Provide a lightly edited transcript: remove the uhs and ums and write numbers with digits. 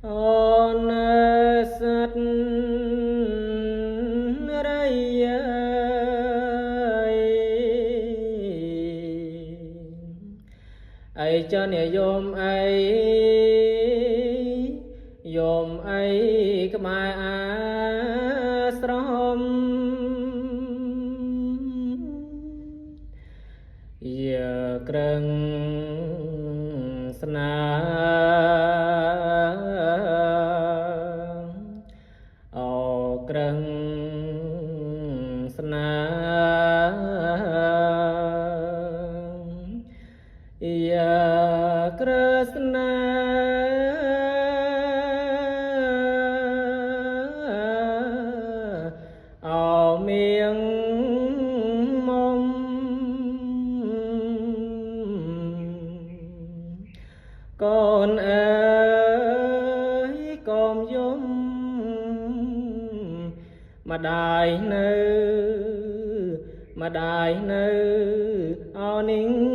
អូនសិតរៃអីចនយមអីយមអីក្បែរអាស្រមយាក្រឹងស្នាអូក្រឹងស្នាយាក្រស្នាអោមៀងមុំកូនអើយកុំយំម្ដាយនៅម្ដាយនៅអោនាង